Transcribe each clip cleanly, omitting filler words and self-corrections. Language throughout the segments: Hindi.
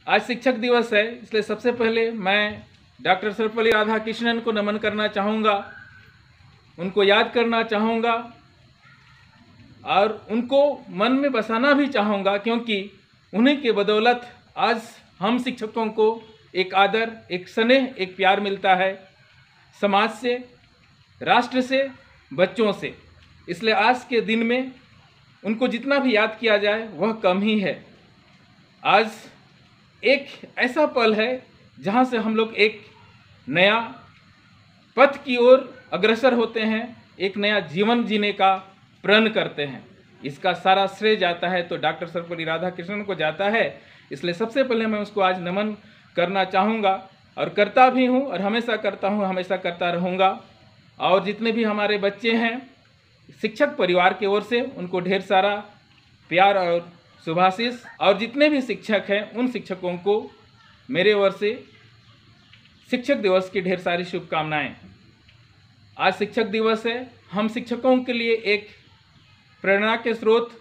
आज शिक्षक दिवस है, इसलिए सबसे पहले मैं डॉक्टर सर्वपल्ली राधाकृष्णन को नमन करना चाहूँगा, उनको याद करना चाहूँगा और उनको मन में बसाना भी चाहूँगा, क्योंकि उन्हीं के बदौलत आज हम शिक्षकों को एक आदर, एक स्नेह, एक प्यार मिलता है समाज से, राष्ट्र से, बच्चों से। इसलिए आज के दिन में उनको जितना भी याद किया जाए वह कम ही है। आज एक ऐसा पल है जहाँ से हम लोग एक नया पथ की ओर अग्रसर होते हैं, एक नया जीवन जीने का प्रण करते हैं। इसका सारा श्रेय जाता है तो डॉक्टर सर्वपल्ली राधाकृष्णन को जाता है। इसलिए सबसे पहले मैं उसको आज नमन करना चाहूँगा और करता भी हूँ और हमेशा करता हूँ, हमेशा करता रहूँगा। और जितने भी हमारे बच्चे हैं शिक्षक परिवार की ओर से उनको ढेर सारा प्यार और शुभाशीष, और जितने भी शिक्षक हैं उन शिक्षकों को मेरे ओर से शिक्षक दिवस की ढेर सारी शुभकामनाएं। आज शिक्षक दिवस है, हम शिक्षकों के लिए एक प्रेरणा के स्रोत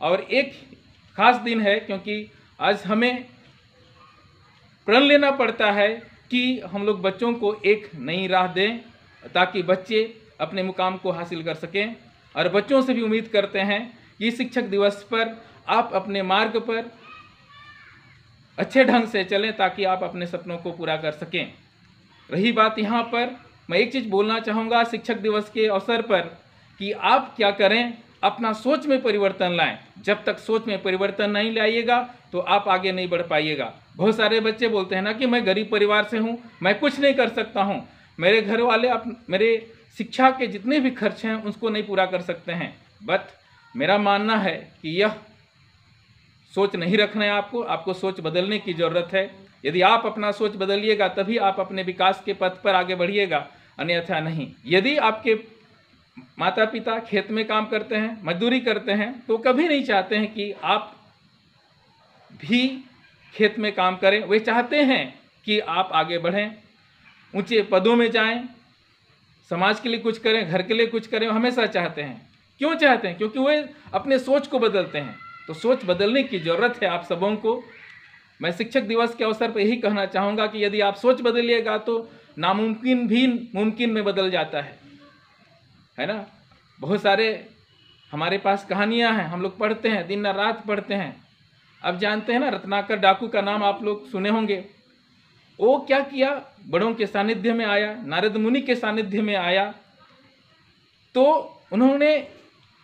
और एक खास दिन है, क्योंकि आज हमें प्रण लेना पड़ता है कि हम लोग बच्चों को एक नई राह दें ताकि बच्चे अपने मुकाम को हासिल कर सकें। और बच्चों से भी उम्मीद करते हैं कि शिक्षक दिवस पर आप अपने मार्ग पर अच्छे ढंग से चलें ताकि आप अपने सपनों को पूरा कर सकें। रही बात यहाँ पर, मैं एक चीज़ बोलना चाहूँगा शिक्षक दिवस के अवसर पर कि आप क्या करें, अपना सोच में परिवर्तन लाएं। जब तक सोच में परिवर्तन नहीं लाइएगा तो आप आगे नहीं बढ़ पाइएगा। बहुत सारे बच्चे बोलते हैं ना कि मैं गरीब परिवार से हूँ, मैं कुछ नहीं कर सकता हूँ, मेरे घर वाले मेरे शिक्षा के जितने भी खर्च हैं उसको नहीं पूरा कर सकते हैं। बट मेरा मानना है कि यह सोच नहीं रखना है, आपको सोच बदलने की ज़रूरत है। यदि आप अपना सोच बदलिएगा तभी आप अपने विकास के पथ पर आगे बढ़िएगा, अन्यथा नहीं। यदि आपके माता पिता खेत में काम करते हैं, मजदूरी करते हैं, तो कभी नहीं चाहते हैं कि आप भी खेत में काम करें। वे चाहते हैं कि आप आगे बढ़ें, ऊंचे पदों में जाएं, समाज के लिए कुछ करें, घर के लिए कुछ करें, हमेशा चाहते हैं। क्यों चाहते हैं? क्योंकि वे अपने सोच को बदलते हैं। तो सोच बदलने की ज़रूरत है आप सबों को। मैं शिक्षक दिवस के अवसर पर यही कहना चाहूँगा कि यदि आप सोच बदलिएगा तो नामुमकिन भी मुमकिन में बदल जाता है ना। बहुत सारे हमारे पास कहानियाँ हैं, हम लोग पढ़ते हैं, दिन रात पढ़ते हैं। अब जानते हैं ना, रत्नाकर डाकू का नाम आप लोग सुने होंगे। वो क्या किया, बड़ों के सानिध्य में आया, नारद मुनि के सानिध्य में आया, तो उन्होंने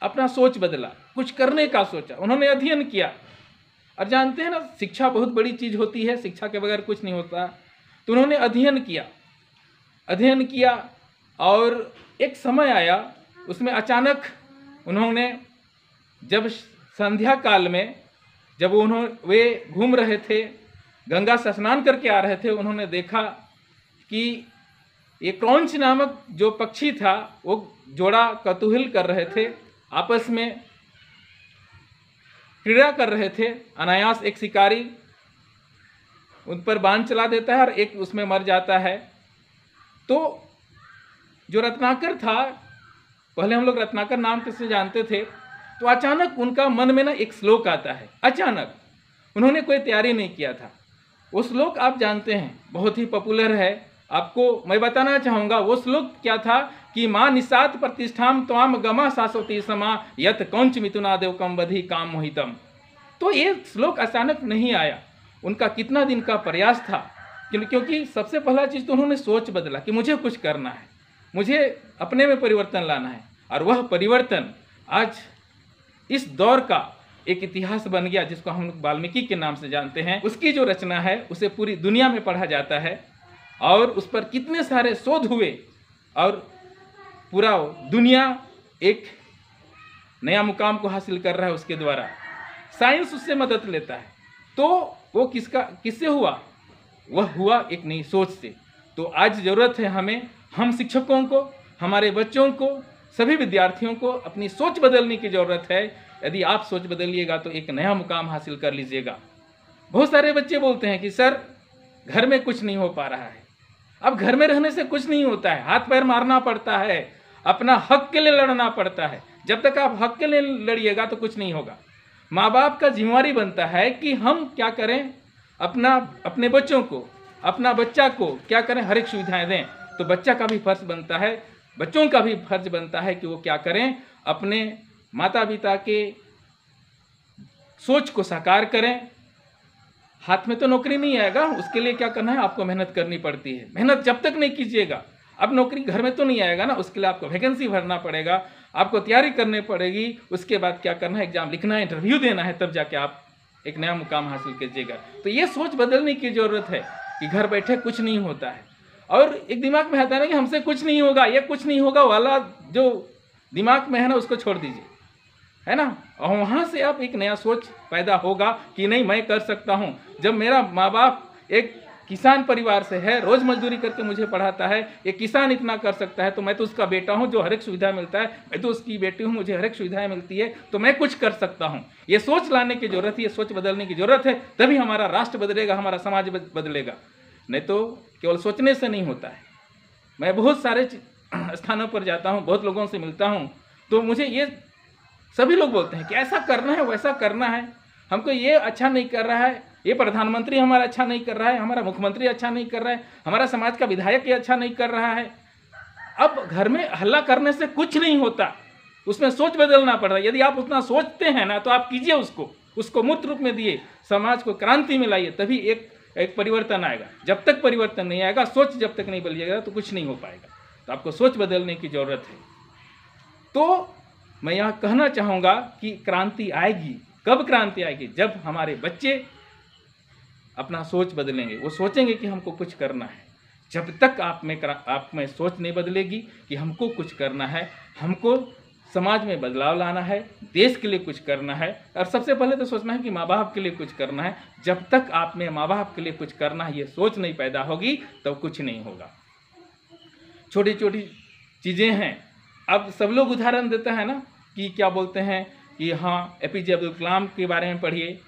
अपना सोच बदला, कुछ करने का सोचा, उन्होंने अध्ययन किया। और जानते हैं ना, शिक्षा बहुत बड़ी चीज़ होती है, शिक्षा के बगैर कुछ नहीं होता। तो उन्होंने अध्ययन किया और एक समय आया, उसमें अचानक उन्होंने, जब संध्या काल में जब वे घूम रहे थे, गंगा से स्नान करके आ रहे थे, उन्होंने देखा कि ये क्रौंच नामक जो पक्षी था वो जोड़ा कौतूहल कर रहे थे, आपस में क्रीड़ा कर रहे थे। अनायास एक शिकारी उन पर बाण चला देता है और एक उसमें मर जाता है। तो जो रत्नाकर था, पहले हम लोग रत्नाकर नाम किससे जानते थे, तो अचानक उनका मन में ना एक श्लोक आता है। अचानक, उन्होंने कोई तैयारी नहीं किया था। वो श्लोक आप जानते हैं, बहुत ही पॉपुलर है। आपको मैं बताना चाहूँगा वो श्लोक क्या था कि माँ निषाद प्रतिष्ठाम त्वाम गमा शाश्वती समा यत कौंच मिथुनादेव कम बधि काम मोहितम। तो ये श्लोक अचानक नहीं आया, उनका कितना दिन का प्रयास था। क्योंकि सबसे पहला चीज़ तो उन्होंने सोच बदला कि मुझे कुछ करना है, मुझे अपने में परिवर्तन लाना है। और वह परिवर्तन आज इस दौर का एक इतिहास बन गया, जिसको हम लोग वाल्मीकि के नाम से जानते हैं। उसकी जो रचना है उसे पूरी दुनिया में पढ़ा जाता है और उस पर कितने सारे शोध हुए और पूरा दुनिया एक नया मुकाम को हासिल कर रहा है उसके द्वारा। साइंस उससे मदद लेता है। तो वो किससे हुआ? वह हुआ एक नई सोच से। तो आज ज़रूरत है हमें, हम शिक्षकों को, हमारे बच्चों को, सभी विद्यार्थियों को अपनी सोच बदलने की ज़रूरत है। यदि आप सोच बदलिएगा तो एक नया मुकाम हासिल कर लीजिएगा। बहुत सारे बच्चे बोलते हैं कि सर घर में कुछ नहीं हो पा रहा है। अब घर में रहने से कुछ नहीं होता है, हाथ पैर मारना पड़ता है, अपना हक के लिए लड़ना पड़ता है। जब तक आप हक के लिए लड़िएगा तो कुछ नहीं होगा। माँ बाप का जिम्मेवारी बनता है कि हम क्या करें, अपने बच्चों को, अपना बच्चा को क्या करें, हर एक सुविधाएं दें। तो बच्चा का भी फर्ज बनता है, बच्चों का भी फर्ज बनता है कि वो क्या करें, अपने माता पिता के सोच को साकार करें। हाथ में तो नौकरी नहीं आएगा, उसके लिए क्या करना है, आपको मेहनत करनी पड़ती है। मेहनत जब तक नहीं कीजिएगा, अब नौकरी घर में तो नहीं आएगा ना, उसके लिए आपको वैकेंसी भरना पड़ेगा, आपको तैयारी करनी पड़ेगी। उसके बाद क्या करना है, एग्जाम लिखना है, इंटरव्यू देना है, तब जाके आप एक नया मुकाम हासिल कीजिएगा। तो ये सोच बदलने की ज़रूरत है कि घर बैठे कुछ नहीं होता है। और एक दिमाग में आता है ना कि हमसे कुछ नहीं होगा, ये कुछ नहीं होगा वाला जो दिमाग में है ना, उसको छोड़ दीजिए, है ना। और वहाँ से आप एक नया सोच पैदा होगा कि नहीं, मैं कर सकता हूँ। जब मेरा माँ बाप एक किसान परिवार से है, रोज़ मजदूरी करके मुझे पढ़ाता है, एक किसान इतना कर सकता है, तो मैं तो उसका बेटा हूँ जो हर एक सुविधा मिलता है, मैं तो उसकी बेटी हूँ, मुझे हर एक सुविधाएं मिलती है, तो मैं कुछ कर सकता हूँ। ये सोच लाने की ज़रूरत है, ये सोच बदलने की ज़रूरत है, तभी हमारा राष्ट्र बदलेगा, हमारा समाज बदलेगा। नहीं तो केवल सोचने से नहीं होता है। मैं बहुत सारे स्थानों पर जाता हूँ, बहुत लोगों से मिलता हूँ, तो मुझे ये सभी लोग बोलते हैं कि ऐसा करना है, वैसा करना है, हमको ये अच्छा नहीं कर रहा है, ये प्रधानमंत्री हमारा अच्छा नहीं कर रहा है, हमारा मुख्यमंत्री अच्छा नहीं कर रहा है, हमारा समाज का विधायक ये अच्छा नहीं कर रहा है। अब घर में हल्ला करने से कुछ नहीं होता, उसमें सोच बदलना पड़ रहा है। यदि आप उतना सोचते हैं ना, तो आप कीजिए, उसको मूर्त रूप में दिए, समाज को क्रांति में लाइए, तभी एक परिवर्तन आएगा। जब तक परिवर्तन नहीं आएगा, सोच जब तक नहीं बदलेगा, तो कुछ नहीं हो पाएगा। तो आपको सोच बदलने की जरूरत है। तो मैं यहाँ कहना चाहूँगा कि क्रांति आएगी। कब क्रांति आएगी? जब हमारे बच्चे अपना सोच बदलेंगे, वो सोचेंगे कि हमको कुछ करना है। जब तक आप में सोच नहीं बदलेगी कि हमको कुछ करना है, हमको समाज में बदलाव लाना है, देश के लिए कुछ करना है, और सबसे पहले तो सोचना है कि माँ बाप के लिए कुछ करना है। जब तक आप में माँ बाप के लिए कुछ करना है ये सोच नहीं पैदा होगी, तब कुछ नहीं होगा। छोटी छोटी चीज़ें हैं। अब सब लोग उदाहरण देते हैं ना कि क्या बोलते हैं कि हाँ, एपीजे अब्दुल कलाम के बारे में पढ़िए,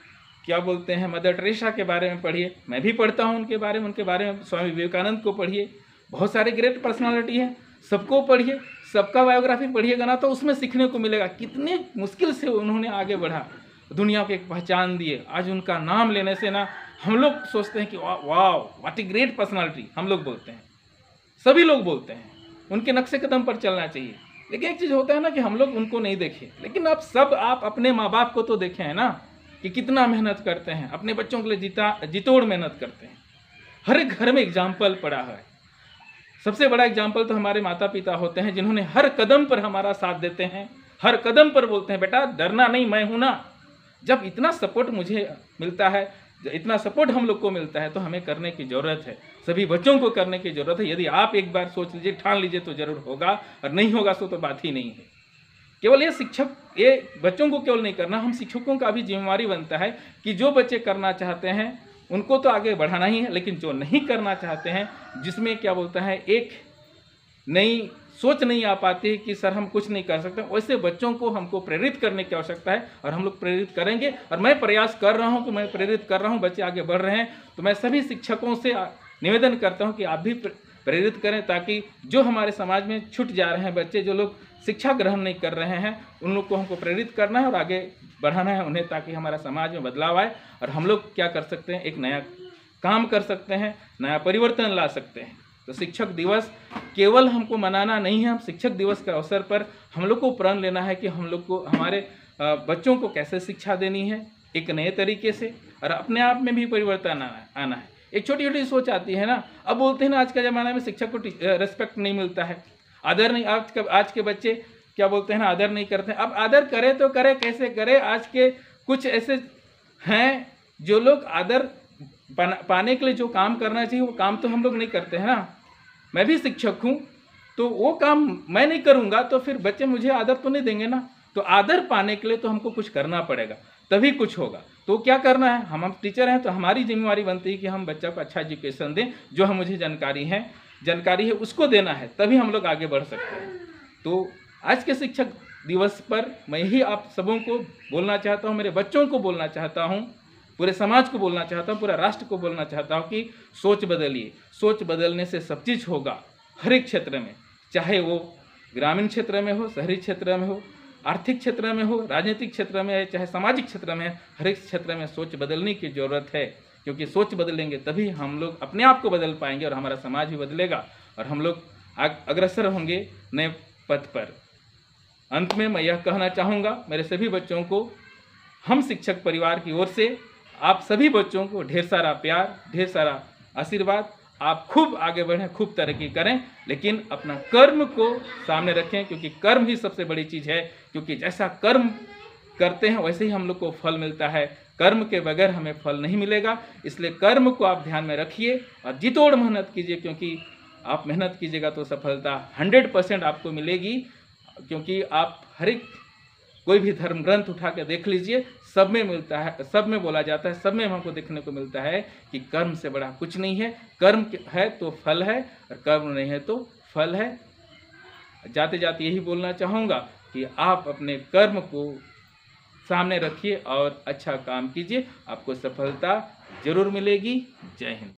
क्या बोलते हैं मदर टेरेसा के बारे में पढ़िए। मैं भी पढ़ता हूँ उनके बारे में स्वामी विवेकानंद को पढ़िए, बहुत सारे ग्रेट पर्सनालिटी हैं, सबको पढ़िए, सबका बायोग्राफी पढ़िएगा ना, तो उसमें सीखने को मिलेगा कितने मुश्किल से उन्होंने आगे बढ़ा, दुनिया को एक पहचान दिए। आज उनका नाम लेने से ना हम लोग सोचते हैं कि वाह व्हाट ए ग्रेट पर्सनालिटी, हम लोग बोलते हैं, सभी लोग बोलते हैं, उनके नक्शे कदम पर चलना चाहिए। लेकिन एक चीज़ होता है ना कि हम लोग उनको नहीं देखे, लेकिन आप अपने माँ बाप को तो देखे हैं ना कि कितना मेहनत करते हैं, अपने बच्चों के लिए जितोड़ मेहनत करते हैं। हर एक घर में एग्जाम्पल पड़ा है। सबसे बड़ा एग्जाम्पल तो हमारे माता पिता होते हैं, जिन्होंने हर कदम पर हमारा साथ देते हैं, हर कदम पर बोलते हैं बेटा डरना नहीं, मैं हूं ना। जब इतना सपोर्ट मुझे मिलता है, इतना सपोर्ट हम लोग को मिलता है, तो हमें करने की ज़रूरत है, सभी बच्चों को करने की ज़रूरत है। यदि आप एक बार सोच लीजिए, ठान लीजिए, तो जरूर होगा, और नहीं होगा तो बात ही नहीं है। केवल ये बच्चों को केवल नहीं करना, हम शिक्षकों का भी जिम्मेवारी बनता है कि जो बच्चे करना चाहते हैं उनको तो आगे बढ़ाना ही है, लेकिन जो नहीं करना चाहते हैं, जिसमें क्या बोलता है एक नई सोच नहीं आ पाती कि सर हम कुछ नहीं कर सकते, वैसे बच्चों को हमको प्रेरित करने की आवश्यकता है, और हम लोग प्रेरित करेंगे। और मैं प्रयास कर रहा हूं कि मैं प्रेरित कर रहा हूं, बच्चे आगे बढ़ रहे हैं, तो मैं सभी शिक्षकों से निवेदन करता हूं कि आप भी प्रेरित करें, ताकि जो हमारे समाज में छूट जा रहे हैं बच्चे, जो लोग शिक्षा ग्रहण नहीं कर रहे हैं, उन लोग को हमको प्रेरित करना है और आगे बढ़ाना है उन्हें, ताकि हमारा समाज में बदलाव आए और हम लोग क्या कर सकते हैं, एक नया काम कर सकते हैं, नया परिवर्तन ला सकते हैं। तो शिक्षक दिवस केवल हमको मनाना नहीं है, हम शिक्षक दिवस के अवसर पर हम लोग को प्रण लेना है कि हम लोग को हमारे बच्चों को कैसे शिक्षा देनी है एक नए तरीके से, और अपने आप में भी परिवर्तन आना है। एक छोटी छोटी सोच आती है ना, अब बोलते हैं ना आज के ज़माने में शिक्षक को रेस्पेक्ट नहीं मिलता है, आदर नहीं, आज के बच्चे क्या बोलते हैं ना, आदर नहीं करते हैं। अब आदर करे तो करे, कैसे करे? आज के कुछ ऐसे हैं जो लोग आदर पाने के लिए जो काम करना चाहिए वो काम तो हम लोग नहीं करते हैं ना। मैं भी शिक्षक हूँ, तो वो काम मैं नहीं करूँगा तो फिर बच्चे मुझे आदर तो नहीं देंगे ना। तो आदर पाने के लिए तो हमको कुछ करना पड़ेगा, तभी कुछ होगा। तो क्या करना है, हम टीचर हैं तो हमारी जिम्मेवारी बनती है कि हम बच्चा को अच्छा एजुकेशन दें, जो हम मुझे जानकारी है उसको देना है, तभी हम लोग आगे बढ़ सकते हैं। तो आज के शिक्षक दिवस पर मैं यही आप सबों को बोलना चाहता हूँ, मेरे बच्चों को बोलना चाहता हूँ, पूरे समाज को बोलना चाहता हूँ, पूरा राष्ट्र को बोलना चाहता हूँ कि सोच बदलिए। सोच बदलने से सब चीज़ होगा, हर एक क्षेत्र में, चाहे वो ग्रामीण क्षेत्र में हो, शहरी क्षेत्र में हो, आर्थिक क्षेत्र में हो, राजनीतिक क्षेत्र में है, चाहे सामाजिक क्षेत्र में है, हर एक क्षेत्र में सोच बदलने की ज़रूरत है। क्योंकि सोच बदलेंगे तभी हम लोग अपने आप को बदल पाएंगे और हमारा समाज भी बदलेगा और हम लोग अग्रसर होंगे नए पथ पर। अंत में मैं यह कहना चाहूँगा मेरे सभी बच्चों को, हम शिक्षक परिवार की ओर से आप सभी बच्चों को ढेर सारा प्यार, ढेर सारा आशीर्वाद। आप खूब आगे बढ़ें, खूब तरक्की करें, लेकिन अपना कर्म को सामने रखें, क्योंकि कर्म ही सबसे बड़ी चीज़ है। क्योंकि जैसा कर्म करते हैं वैसे ही हम लोग को फल मिलता है, कर्म के बगैर हमें फल नहीं मिलेगा। इसलिए कर्म को आप ध्यान में रखिए और जी तोड़ मेहनत कीजिए, क्योंकि आप मेहनत कीजिएगा तो सफलता 100% आपको मिलेगी। क्योंकि आप हर एक कोई भी धर्म ग्रंथ उठा के देख लीजिए, सब में मिलता है, सब में बोला जाता है, सब में हमको देखने को मिलता है कि कर्म से बड़ा कुछ नहीं है। कर्म है तो फल है और कर्म नहीं है तो फल है। जाते जाते यही बोलना चाहूँगा कि आप अपने कर्म को सामने रखिए और अच्छा काम कीजिए, आपको सफलता जरूर मिलेगी। जय हिंद।